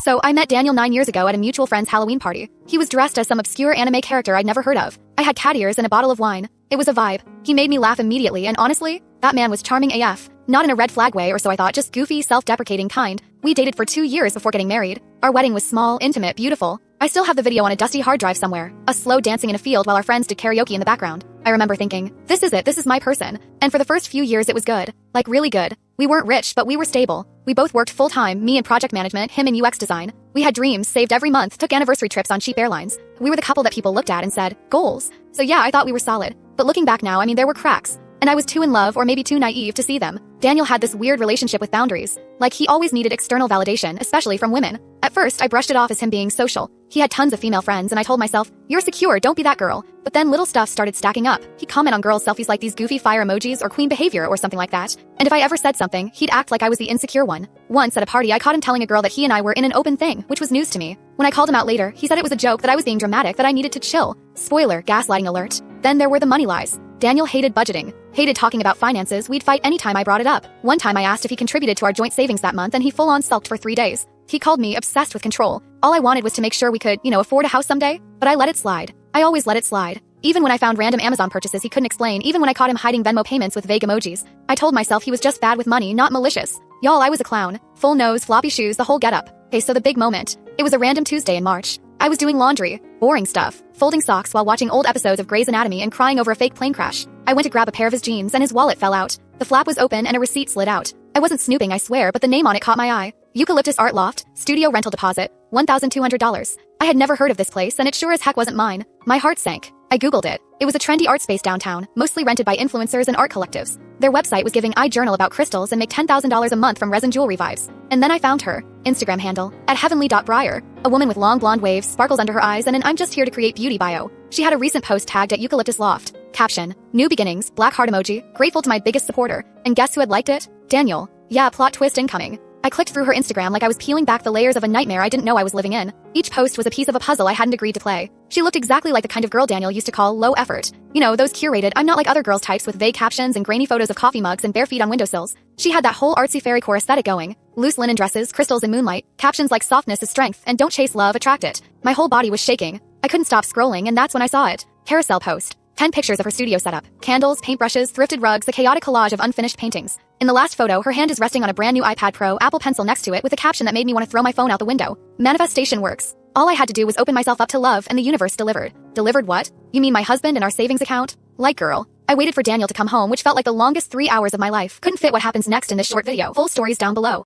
So I met Daniel 9 years ago at a mutual friend's Halloween party. He was dressed as some obscure anime character I'd never heard of. I had cat ears and a bottle of wine. It was a vibe. He made me laugh immediately, and honestly, that man was charming AF. Not in a red flag way or so I thought, just goofy, self-deprecating kind. We dated for 2 years before getting married. Our wedding was small, intimate, beautiful. I still have the video on a dusty hard drive somewhere. Us slow dancing in a field while our friends did karaoke in the background. I remember thinking, this is it, this is my person. And for the first few years it was good. Like really good. We weren't rich, but we were stable. We both worked full-time, me in project management, him in UX design. We had dreams, saved every month, took anniversary trips on cheap airlines. We were the couple that people looked at and said, goals. So yeah, I thought we were solid. But looking back now, there were cracks. And I was too in love or maybe too naive to see them. Daniel had this weird relationship with boundaries. Like he always needed external validation, especially from women. At first, I brushed it off as him being social. He had tons of female friends and I told myself, you're secure, don't be that girl. But then little stuff started stacking up. He'd comment on girls' selfies like these goofy fire emojis or queen behavior or something like that. And if I ever said something, he'd act like I was the insecure one. Once at a party, I caught him telling a girl that he and I were in an open thing, which was news to me. When I called him out later, he said it was a joke, that I was being dramatic, that I needed to chill. Spoiler, gaslighting alert. Then there were the money lies. Daniel hated budgeting, hated talking about finances. We'd fight anytime I brought it up. One time I asked if he contributed to our joint savings that month and he full-on sulked for 3 days. He called me obsessed with control. All I wanted was to make sure we could, afford a house someday. But I let it slide. I always let it slide. Even when I found random Amazon purchases he couldn't explain, even when I caught him hiding Venmo payments with vague emojis, I told myself he was just bad with money, not malicious. Y'all, I was a clown. Full nose, floppy shoes, the whole getup. Okay, so the big moment. It was a random Tuesday in March. I was doing laundry, boring stuff, folding socks while watching old episodes of Grey's Anatomy and crying over a fake plane crash. I went to grab a pair of his jeans and his wallet fell out. The flap was open and a receipt slid out. I wasn't snooping, I swear, but the name on it caught my eye. Eucalyptus Art Loft, studio rental deposit, $1,200. I had never heard of this place and it sure as heck wasn't mine. My heart sank. I googled it. It was a trendy art space downtown, mostly rented by influencers and art collectives. Their website was giving I journal about crystals and make $10,000 a month from resin jewelry vibes. And then I found her Instagram handle at heavenly.briar, a woman with long blonde waves, sparkles under her eyes, and an I'm just here to create beauty bio. She had a recent post tagged at Eucalyptus Loft. Caption, new beginnings, black heart emoji, grateful to my biggest supporter. And guess who had liked it? Daniel. Yeah, plot twist incoming. I clicked through her Instagram like I was peeling back the layers of a nightmare I didn't know I was living in. Each post was a piece of a puzzle I hadn't agreed to play. She looked exactly like the kind of girl Daniel used to call low effort. Those curated, I'm not like other girls types with vague captions and grainy photos of coffee mugs and bare feet on windowsills. She had that whole artsy fairycore aesthetic going. Loose linen dresses, crystals and moonlight, captions like softness is strength and don't chase love, attract it. My whole body was shaking. I couldn't stop scrolling and that's when I saw it. Carousel post. 10 pictures of her studio setup. Candles, paintbrushes, thrifted rugs, a chaotic collage of unfinished paintings. In the last photo, her hand is resting on a brand new iPad Pro, Apple Pencil next to it with a caption that made me want to throw my phone out the window. Manifestation works. All I had to do was open myself up to love and the universe delivered. Delivered what? You mean my husband and our savings account? Like girl. I waited for Daniel to come home, which felt like the longest 3 hours of my life. Couldn't fit what happens next in this short video. Full stories down below.